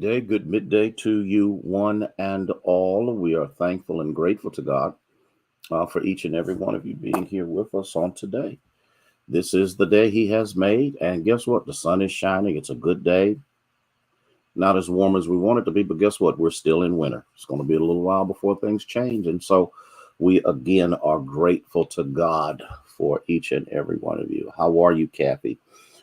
Day, good midday to you, one and all. We are thankful and grateful to God for each and every one of you being here with us on today. This is the day He has made, and guess what? The sun is shining. It's a good day. Not as warm as we want it to be, but guess what? We're still in winter. It's going to be a little while before things change, and so we again are grateful to God for each and every one of you. How are you, Kathy?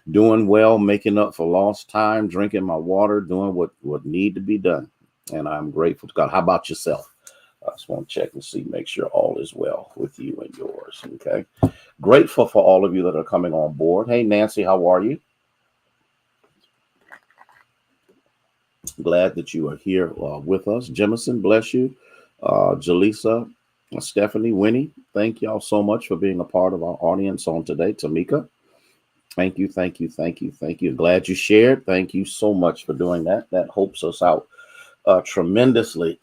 Doing well, making up for lost time, drinking my water, doing what need to be done. And I'm grateful to God. How about yourself? I just want to check and see, make sure all is well with you and yours. Okay. Grateful for all of you that are coming on board. Hey, Nancy, how are you? Glad that you are here with us. Jemison, bless you. Jaleesa, Stephanie, Winnie, thank y'all so much for being a part of our audience on today. Tamika, thank you, thank you, thank you, thank you. Glad you shared. Thank you so much for doing that. That helps us out tremendously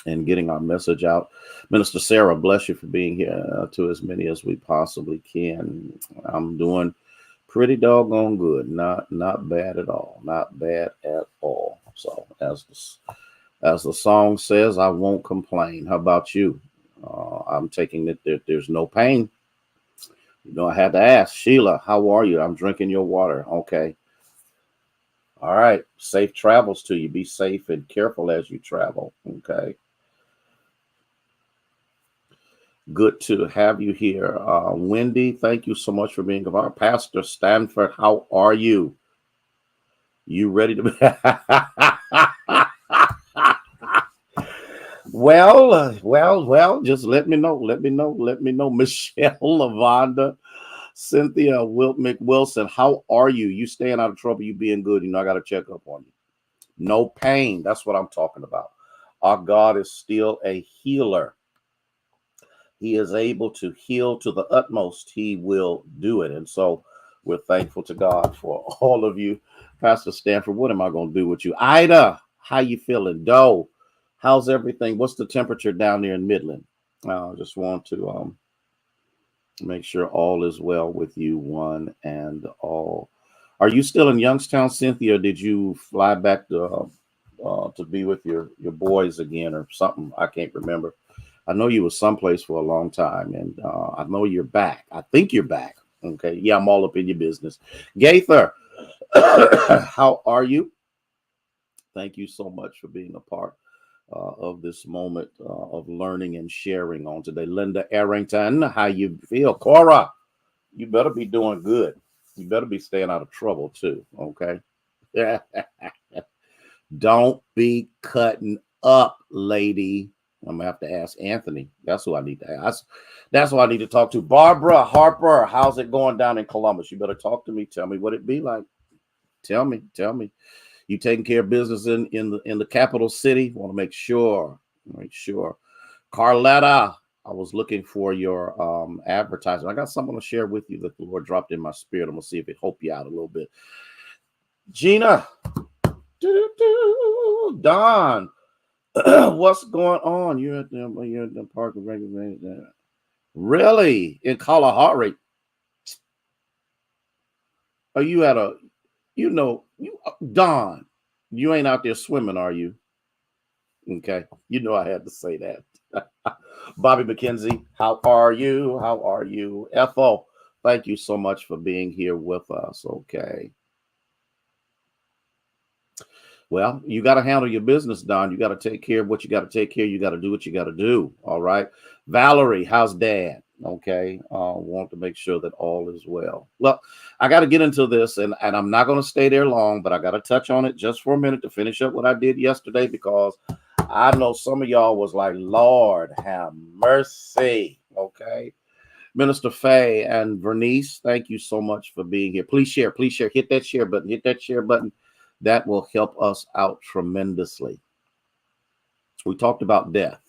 in getting our message out. Minister Sarah, bless you for being here to as many as we possibly can. I'm doing pretty doggone good. Not bad at all. Not bad at all. So as the song says, I won't complain. How about you? I'm taking it that there's no pain. I had to ask Sheila, how are you? I'm drinking your water. Okay. All right. Safe travels to you. Be safe and careful as you travel. Okay. Good to have you here. Wendy, thank you so much for being our Pastor Stanford. How are you? You ready to be? Well, just let me know. Let me know. Michelle, Lavonda, Cynthia, Wilt McWilson, how are you? You staying out of trouble? You being good? I got to check up on you. No pain. That's what I'm talking about. Our God is still a healer. He is able to heal to the utmost. He will do it. And so we're thankful to God for all of you. Pastor Stanford, what am I going to do with you? Ida, how you feeling? Doe, how's everything? What's the temperature down there in Midland? I just want to make sure all is well with you, one and all. Are you still in Youngstown, Cynthia, or did you fly back to be with your boys again or something? I can't remember. I know you were someplace for a long time, and I know you're back. I think you're back. Okay. Yeah, I'm all up in your business. Gaither, how are you? Thank you so much for being a part of this moment of learning and sharing on today. Linda Arrington, how you feel? Cora, you better be doing good. You better be staying out of trouble too. Okay. Don't be cutting up, lady. I'm gonna have to ask Anthony. That's who I need to ask. That's who I need to talk to. Barbara Harper, how's it going down in Columbus? You better talk to me. Tell me what it be like. Tell me. You taking care of business in the capital city? Want to make sure. Make sure. Carletta, I was looking for your advertisement. I got something to share with you that the Lord dropped in my spirit. I'm gonna see if it help you out a little bit. Gina, Don, what's going on? You're at the park of regular. Really? In Kalahari? Are you at a you Don, you ain't out there swimming, are you? Okay. I had to say that. Bobby McKenzie, how are you? How are you? Ethel, thank you so much for being here with us. Okay. Well, you got to handle your business, Don. You got to take care of what you got to take care of. You got to do what you got to do. All right. Valerie, how's dad? Okay. Want to make sure that all is well. Well, I got to get into this, and I'm not going to stay there long, but I got to touch on it just for a minute to finish up what I did yesterday, because I know some of y'all was like, Lord, have mercy. Okay. Minister Faye and Vernice, thank you so much for being here. Please share. Please share. Hit that share button. Hit that share button. That will help us out tremendously. We talked about death.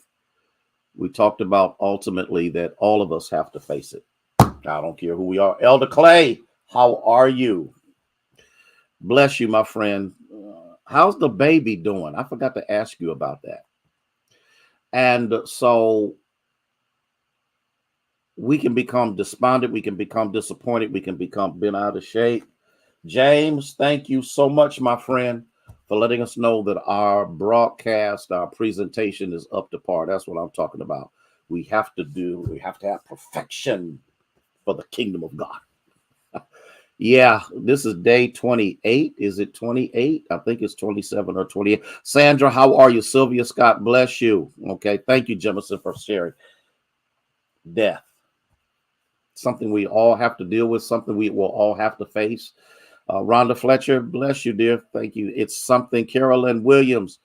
We talked about ultimately that all of us have to face it. I don't care who we are. Elder Clay, how are you? Bless you, my friend. How's the baby doing? I forgot to ask you about that. And so we can become despondent. We can become disappointed. We can become bent out of shape. James, thank you so much, my friend. for letting us know that our broadcast, our presentation is up to par. That's what I'm talking about. We have to have perfection for the kingdom of God. Yeah, this is day 28. Is it 28? I think it's 27 or 28. Sandra, how are you? Sylvia Scott, bless you. Okay, thank you, Jemison, for sharing. Death, something we all have to deal with, something we will all have to face. Rhonda Fletcher, bless you, dear. Thank you. It's something. Carolyn Williams,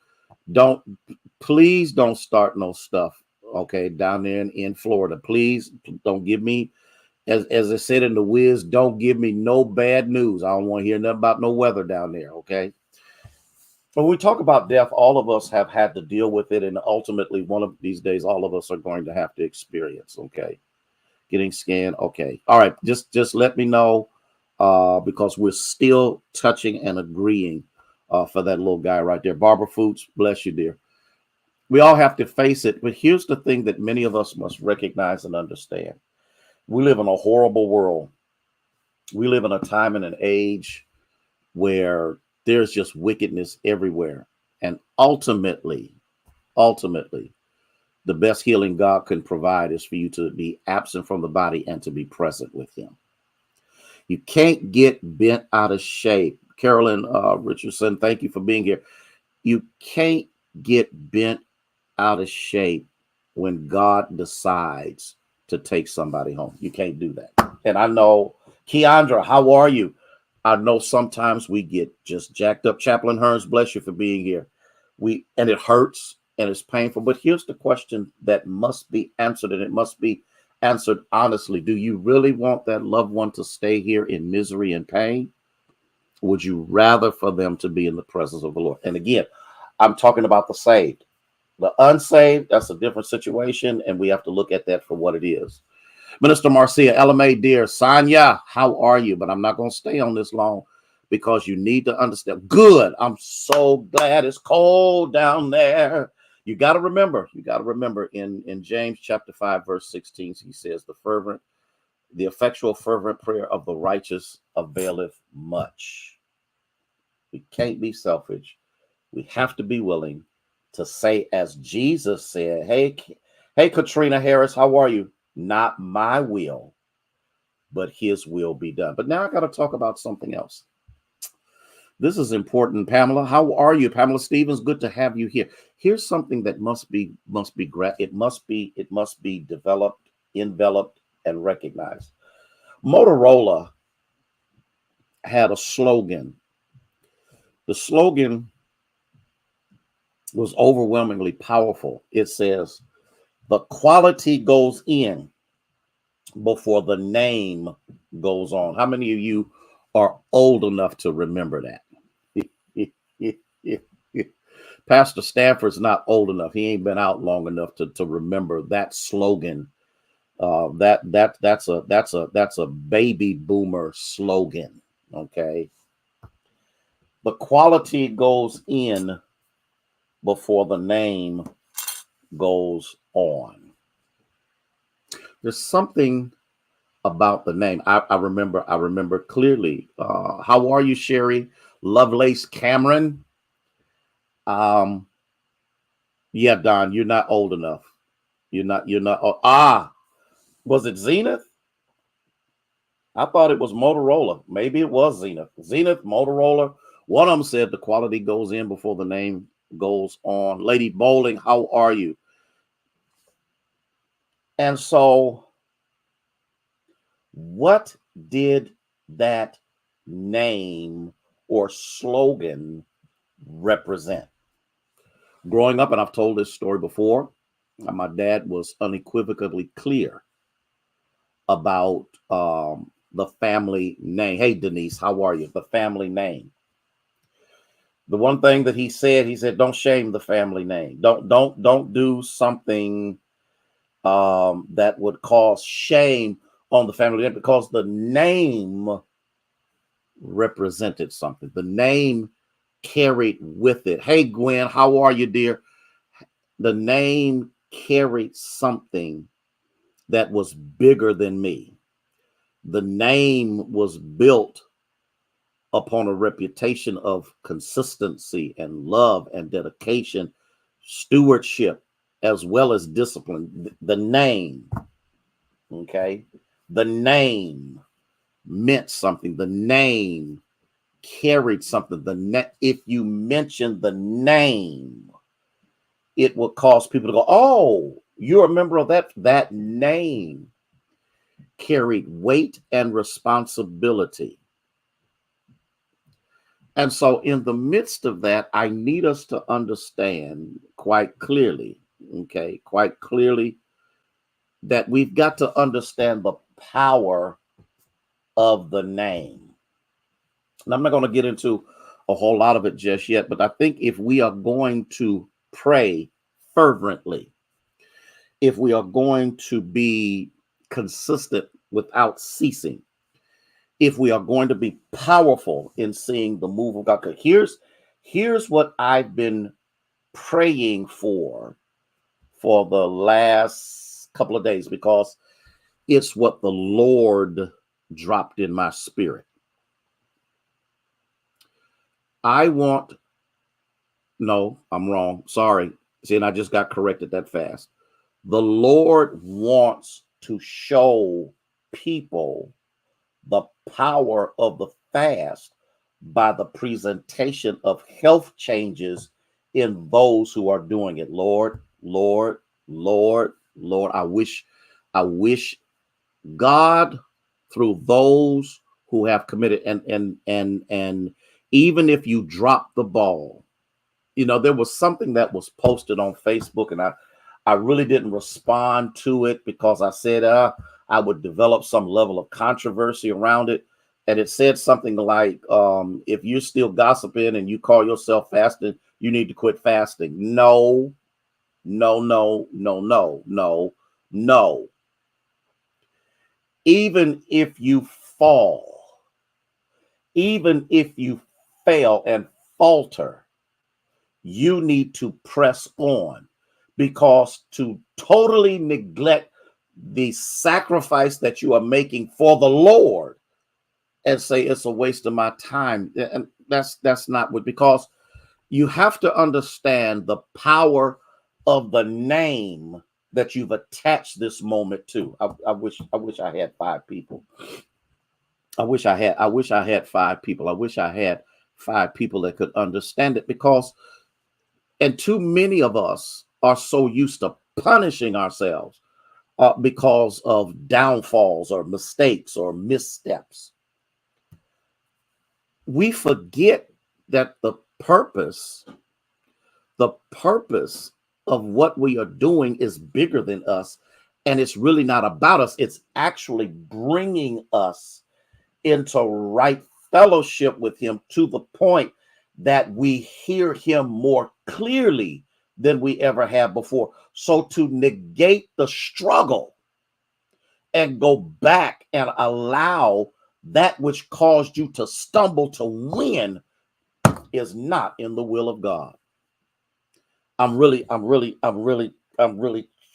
please don't start no stuff, okay, down there in Florida. Please don't give me, as I said in the Wiz, don't give me no bad news. I don't want to hear nothing about no weather down there, okay? When we talk about death, all of us have had to deal with it, and ultimately, one of these days, all of us are going to have to experience, okay? Getting scanned, okay. All right, just let me know, because we're still touching and agreeing for that little guy right there. Barbara Foods, bless you, dear. We all have to face it, but here's the thing that many of us must recognize and understand. We live in a horrible world. We live in a time and an age where there's just wickedness everywhere. And ultimately, the best healing God can provide is for you to be absent from the body and to be present with him. You can't get bent out of shape. Carolyn Richardson, thank you for being here. You can't get bent out of shape when God decides to take somebody home. You can't do that. And I know, Keandra, how are you? I know sometimes we get just jacked up. Chaplain Hearns, bless you for being here. And it hurts and it's painful. But here's the question that must be answered, and it must be answered honestly. Do you really want that loved one to stay here in misery and pain? Would you rather for them to be in the presence of the Lord? And again, I'm talking about the saved. The unsaved, that's a different situation, and we have to look at that for what it is. Minister Marcia, LMA, dear, Sonia, how are you? But I'm not going to stay on this long because you need to understand. Good. I'm so glad it's cold down there. You got to remember in James chapter 5, verse 16, he says, the effectual fervent prayer of the righteous availeth much. We can't be selfish. We have to be willing to say, as Jesus said, hey, Katrina Harris, how are you? Not my will, but his will be done. But now I got to talk about something else. This is important. Pamela, how are you? Pamela Stevens, good to have you here. Here's something that must be developed, enveloped, and recognized. Motorola had a slogan. The slogan was overwhelmingly powerful. It says, the quality goes in before the name goes on. How many of you are old enough to remember that? Pastor Stanford's not old enough. He ain't been out long enough to remember that slogan. That's a baby boomer slogan. Okay. The quality goes in before the name goes on. There's something about the name. I remember clearly. How are you, Sherry? Lovelace Cameron. Yeah, Don, you're not old enough. You're not. Was it Zenith? I thought it was Motorola. Maybe it was Zenith. Zenith, Motorola. One of them said the quality goes in before the name goes on. Lady Bowling, how are you? And so, what did that name or slogan represent? Growing up, and I've told this story before, my dad was unequivocally clear about the family name. Hey, Denise, how are you? The family name. The one thing that he said, don't shame the family name. Don't do something that would cause shame on the family name, because the name represented something. The name carried with it. Hey, Gwen, how are you, dear? The name carried something that was bigger than me. The name was built upon a reputation of consistency and love and dedication, stewardship, as well as discipline. The name, okay? The name meant something. The name carried something. If you mention the name, it will cause people to go, oh, you're a member of that. That name carried weight and responsibility. And so in the midst of that, I need us to understand quite clearly, okay, quite clearly, that we've got to understand the power of the name. And I'm not going to get into a whole lot of it just yet, but I think if we are going to pray fervently, if we are going to be consistent without ceasing, if we are going to be powerful in seeing the move of God, here's what I've been praying for the last couple of days, because it's what the Lord dropped in my spirit. No, I'm wrong. Sorry. See, and I just got corrected that fast. The Lord wants to show people the power of the fast by the presentation of health changes in those who are doing it. Lord, Lord, Lord, Lord, I wish God, through those who have committed, and even if you drop the ball, there was something that was posted on Facebook, and I really didn't respond to it because I said I would develop some level of controversy around it. And it said something like, if you're still gossiping and you call yourself fasting, you need to quit fasting. No, no, no, no, no, no, no. Even if you fall, even if you fail and falter, you need to press on, because to totally neglect the sacrifice that you are making for the Lord and say it's a waste of my time, and that's not what, because you have to understand the power of the name that you've attached this moment to. I wish I had 5 people. I wish I had 5 people. I wish I had 5 people that could understand it, because and too many of us are so used to punishing ourselves because of downfalls or mistakes or missteps. We forget that the purpose of what we are doing is bigger than us. And it's really not about us. It's actually bringing us into right fellowship with him, to the point that we hear him more clearly than we ever have before. So to negate the struggle and go back and allow that which caused you to stumble to win is not in the will of God. I'm really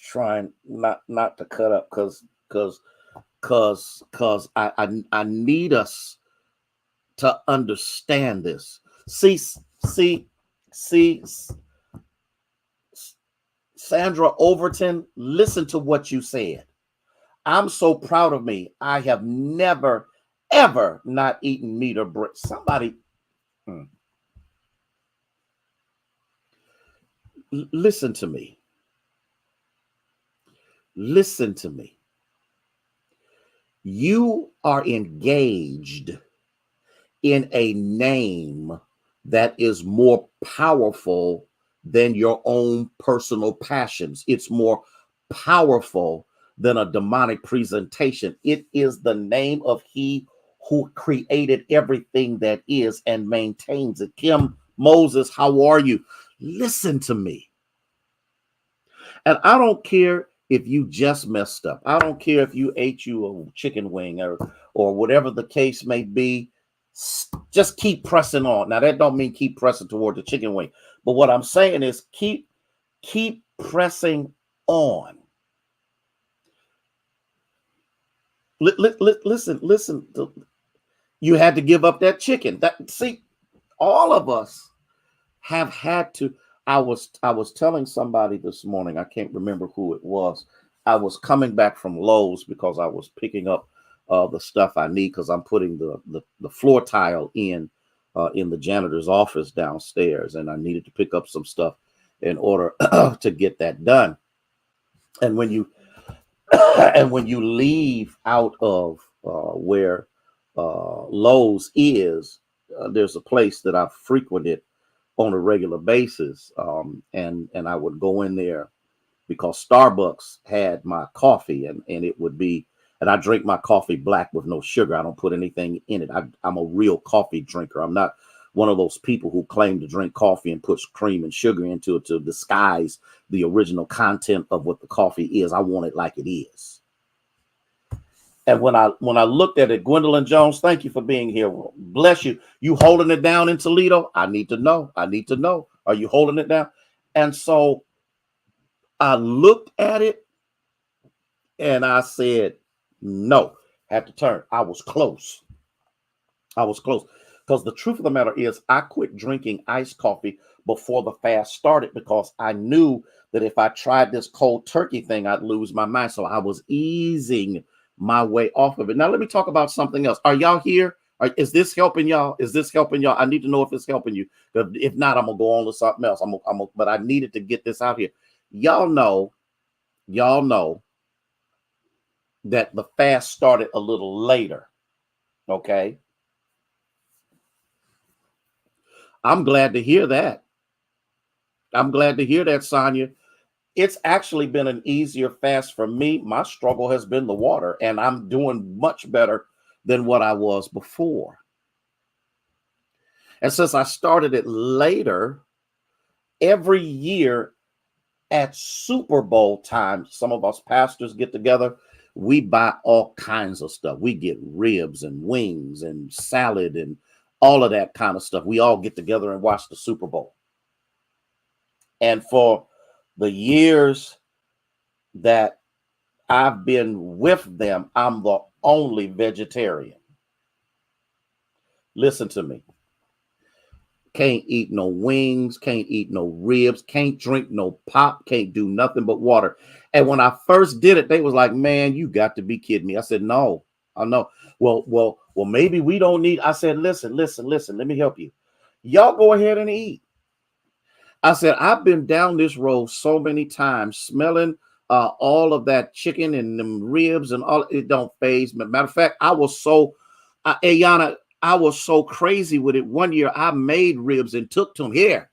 trying not to cut up, because I need us to understand this. See, Sandra Overton, listen to what you said. I'm so proud of me. I have never, ever not eaten meat or bread. Somebody, listen to me. Listen to me. You are engaged in a name that is more powerful than your own personal passions. It's more powerful than a demonic presentation. It is the name of he who created everything that is and maintains it. Kim Moses, how are you? Listen to me. And I don't care if you just messed up. I don't care if you ate you a chicken wing or whatever the case may be. Just keep pressing on. Now, that don't mean keep pressing toward the chicken wing. But what I'm saying is keep pressing on. Listen. You had to give up that chicken. See, all of us have had to. I was telling somebody this morning, I can't remember who it was. I was coming back from Lowe's because I was picking up the stuff I need because I'm putting the floor tile in the janitor's office downstairs, and I needed to pick up some stuff in order to get that done. And when you and when you leave out of where Lowe's is, there's a place that I've frequented on a regular basis, and I would go in there because Starbucks had my coffee, and it would be, and I drink my coffee black with no sugar. I don't put anything in it. I'm a real coffee drinker. I'm not one of those people who claim to drink coffee and puts cream and sugar into it to disguise the original content of what the coffee is. I want it like it is. And when I looked at it, Gwendolyn Jones, thank you for being here. Bless you. You holding it down in Toledo? I need to know. I need to know. Are you holding it down? And so I looked at it and I said, no. Had to turn. I was close. I was close. Because the truth of the matter is, I quit drinking iced coffee before the fast started because I knew that if I tried this cold turkey thing, I'd lose my mind. So I was easing my way off of it. Now, let me talk about something else. Are y'all here? Is this helping y'all? Is this helping y'all? I need to know if it's helping you. If not, I'm going to go on to something else. But I needed to get this out here. Y'all know that the fast started a little later. Okay. I'm glad to hear that. I'm glad to hear that, Sonia. It's actually been an easier fast for me. My struggle has been the water, and I'm doing much better than what I was before. And since I started it later, every year at Super Bowl time, some of us pastors get together. We buy all kinds of stuff. We get ribs and wings and salad and all of that kind of stuff. We all get together and watch the Super Bowl. And for the years that I've been with them, I'm the only vegetarian. Listen to me. Can't eat no wings, can't eat no ribs, can't drink no pop, can't do nothing but water. And when I first did it, they was like, man, you got to be kidding me. I said, no, I know. Well, maybe we don't need. I said, listen, let me help you. Y'all go ahead and eat. I said, I've been down this road so many times, smelling all of that chicken and them ribs and all. It don't faze me. Matter of fact, I was so, Ayana, I was so crazy with it. One year I made ribs and took to them here,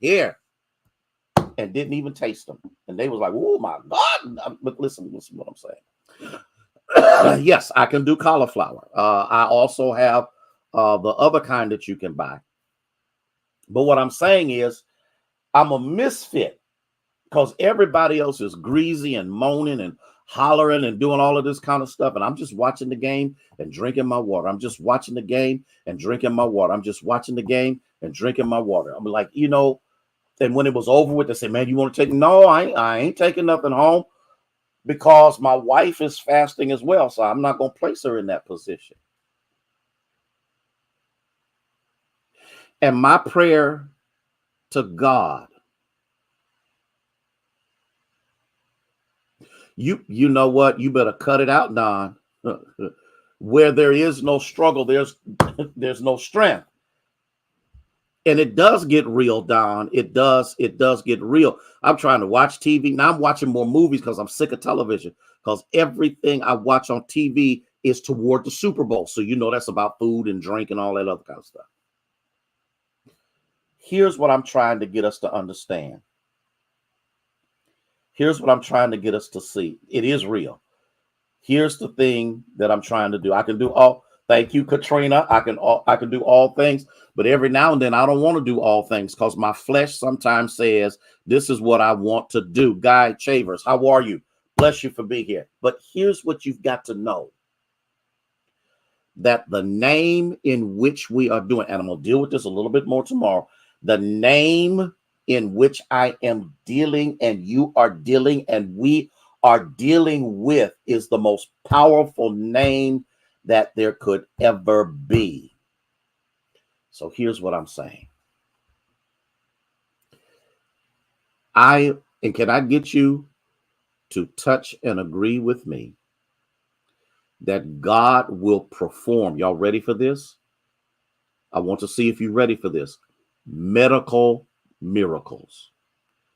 and didn't even taste them. And they was like, oh my God. But listen what I'm saying. Yes, I can do cauliflower. I also have the other kind that you can buy. But what I'm saying is, I'm a misfit because everybody else is greasy and moaning and hollering and doing all of this kind of stuff. And I'm just watching the game and drinking my water. I'm just watching the game and drinking my water. I'm just watching the game and drinking my water. I'm like, and when it was over with, they said, man, you want to take? No, I ain't taking nothing home because my wife is fasting as well. So I'm not going to place her in that position. And my prayer to God, you know what? You better cut it out, Don. Where there is no struggle, there's no strength. And it does get real, Don. It does get real. I'm trying to watch TV. Now I'm watching more movies because I'm sick of television. Because everything I watch on TV is toward the Super Bowl. So that's about food and drink and all that other kind of stuff. Here's what I'm trying to get us to understand. Here's what I'm trying to get us to see. It is real. Here's the thing that I'm trying to do. I can do all. Thank you, Katrina. I can do all things, but every now and then I don't want to do all things because my flesh sometimes says this is what I want to do. Guy Chavers, how are you? Bless you for being here. But here's what you've got to know. That the name in which we are doing, and I'm going to deal with this a little bit more tomorrow, the name in which I am dealing and you are dealing and we are dealing with is the most powerful name that there could ever be. So here's what I'm saying. And can I get you to touch and agree with me that God will perform? Y'all ready for this? I want to see if you're ready for this. Medical miracles.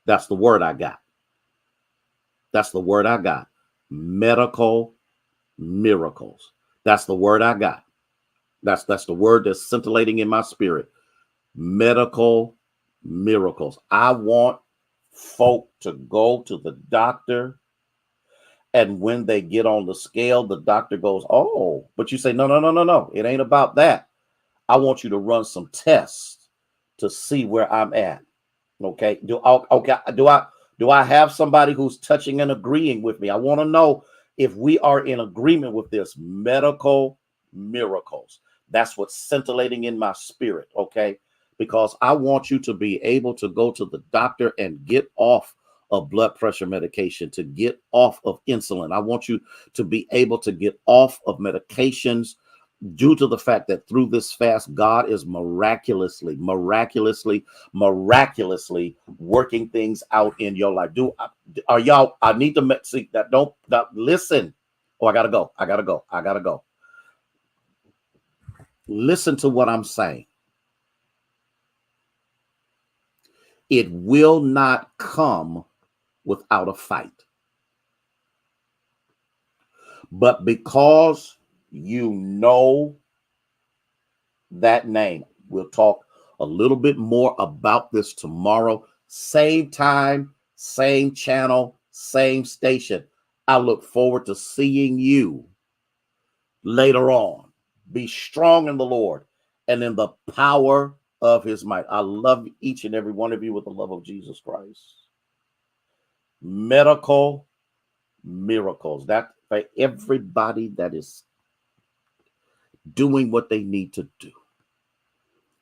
That's the word I got. That's the word I got. Medical miracles. That's the word I got. That's the word that's scintillating in my spirit. Medical miracles. I want folk to go to the doctor, and when they get on the scale, the doctor goes, "Oh," but you say, "No, no, no, no, no. It ain't about that. I want you to run some tests to see where I'm at." Okay. Do I have somebody who's touching and agreeing with me? I want to know if we are in agreement with this. Medical miracles. That's what's scintillating in my spirit. Okay. Because I want you to be able to go to the doctor and get off of blood pressure medication, to get off of insulin. I want you to be able to get off of medications due to the fact that through this fast, God is miraculously working things out in your life. Are y'all? I need to see that. Don't listen. Oh, I gotta go. Listen to what I'm saying. It will not come without a fight. But because you know that name, we'll talk a little bit more about this tomorrow. Same time, same channel, same station. I look forward to seeing you later on. Be strong in the Lord and in the power of his might. I love each and every one of you with the love of Jesus Christ. Medical miracles. That for everybody that is doing what they need to do.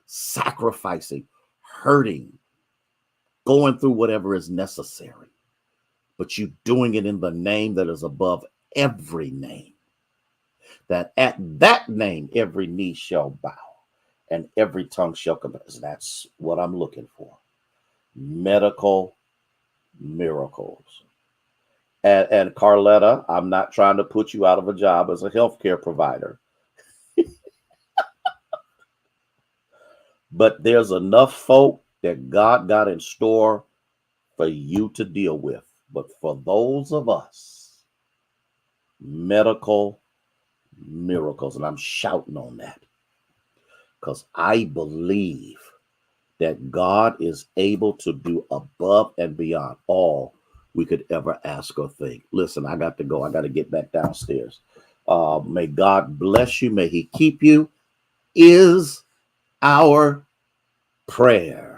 Sacrificing, hurting, going through whatever is necessary. But you doing it in the name that is above every name. That at that name, every knee shall bow and every tongue shall confess. That's what I'm looking for. Medical miracles. And Carletta, I'm not trying to put you out of a job as a healthcare provider. But there's enough folk that God got in store for you to deal with. But for those of us, medical miracles, and I'm shouting on that because I believe that God is able to do above and beyond all we could ever ask or think. Listen, I got to go. I got to get back downstairs. May God bless you. May he keep you is our prayer.